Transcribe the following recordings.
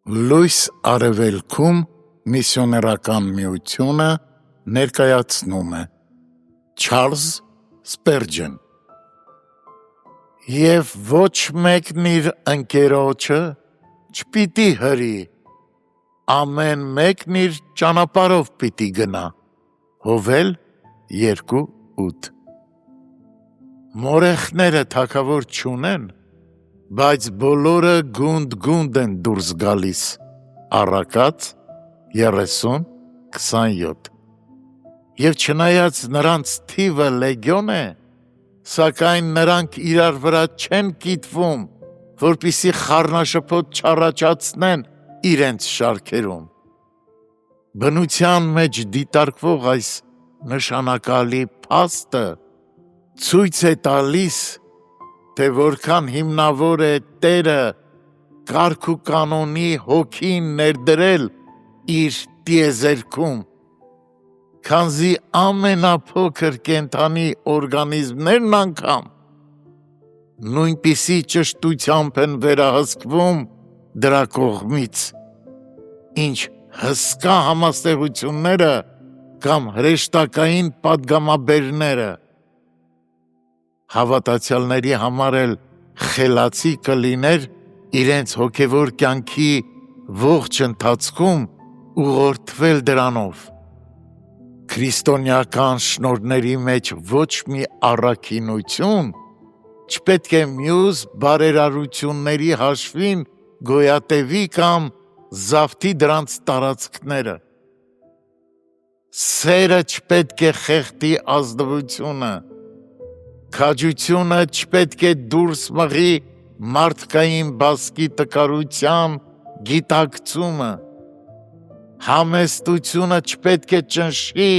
Լույս արևելքում միսիոներական միությունը ներկայացնում է Չարլզ Սպերջեն Եվ ոչ մեկն իր ընկերոջը չպիտի հրի, ամեն մեկն իր ճանապարհով պիտի գնա, Հովել 2:8 Մորեխները թագավոր չունեն, բայց բոլորը գունդ են դուրս գալիս, Առակաց 30:27 Եվ չնայած նրանց թիվը լեգիոն է, սակայն նրանք իրար վրա չեն կիտվում, որպեսզի խառնաշփոթ չառաջացնեն իրենց շարքերում։ Բնության մեջ դիտարկվող այս նշանակալի փաստը ցույց է տալիս, թե որքան հիմնավոր է Տերը կարգ ու կանոնի հոգին ներդրել իր տիեզերքում, քանզի ամենափոքր կենդանի օրգանիզմներն անգամ նույնպիսի ճշտությամբ են վերահսկվում դրա կողմից, ինչ հսկա համաստեղությունները կամ հրեշտակային պատգամաբերները։ Հավատացյալների համար էլ խելացի կլիներ իրենց հոգևոր կյանքի ողջ ընթացքում ուղղորդվել դրանով։ Քրիստոնեական շնորհների մեջ ոչ մի առաքինություն չպետք է մյուս բարերարությունների հաշվին գոյատևի կամ զավթի դրանց տարածքները։ Սերը չպետք է խեղդի ազնվությունը, քաջությունը չպետք է դուրս մղի մարդկային բասկի տկարության գիտակցումը, համեստությունը չպետք է ճնշի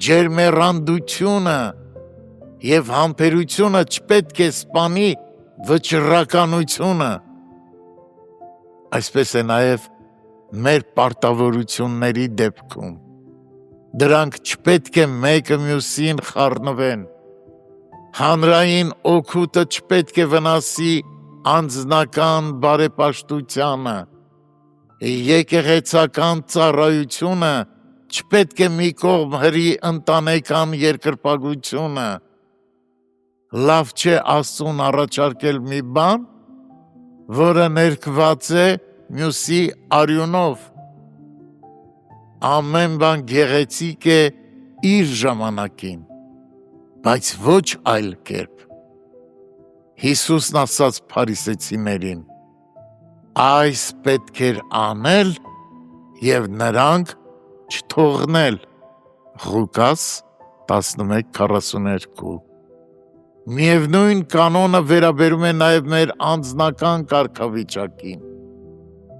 ջերմեռանդությունը և համբերությունը չպետք է սպանի վճռականությունը։ Այսպես է նաև մեր պարտավորությունների դեպքում։ Դրանք չպետք է մեկը մյուսին խառնվեն։ Հանրային օգուտը չպետք է վնասի անձնական բարեպաշտությանը, եկեղեցական ծառայությունը չպետք է մի կողմ հրի ընտանեկան երկրպագությունը։ Լավ չէ Աստծուն առաջարկել մի բան, որը ներկված է մյուսի արյունով։ Ամեն բան գեղեցիկ է իր ժամանակին, բայց ոչ այլ կերպ։ Հիսուսն ասաց փարիսեցիներին. այս պետք էր անել և նրանք չթողնել։ Ղուկաս 11:42 Միևնույն կանոնը վերաբերում է նաև մեր անձնական կարգավիճակին։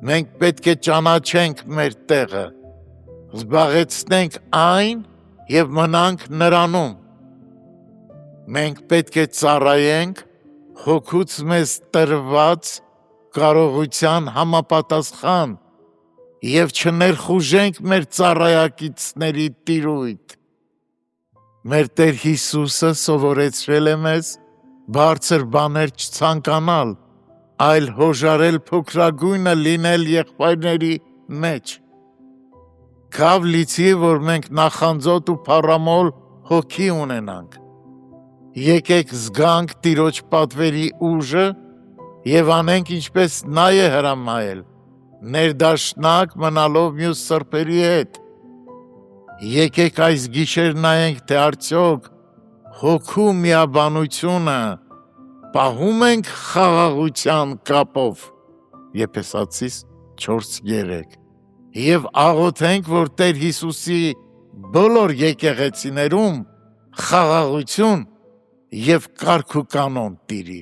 Մենք պետք է ճանաչենք մեր տեղը, զբաղեցնենք այն և մնանք նրանում։ Մենք պետք է ծառայենք հոգուց մեզ տրված կարողության համապատասխան և չներխուժենք մեր ծառայակիցների տիրույթ։ Մեր Տեր Հիսուսը սովորեցրել է մեզ բարձր բաներ չցանկանալ, այլ հոժարել փոքրագույնը լինել եղբայրների մեջ։ Քավ լիցի, որ մենք նախանձոտ ու փառամոլ հոգի ունենանք։ Եկեք զգանք Տիրոջ պատվերի ուժը և անենք ինչպես նա է հրամայել, ներդաշնակ մնալով մյուս սրբերի հետ։ Եկեք այս գիշեր նայենք, թե արդյոք հոգու միաբանությունը պահում ենք խաղաղության կապով, Եփեսացիս 4:3 և աղոթենք, որ Տեր Հիսուսի բոլոր եկեղեցիներում խաղաղություն և կարգ ու կանոն տիրի։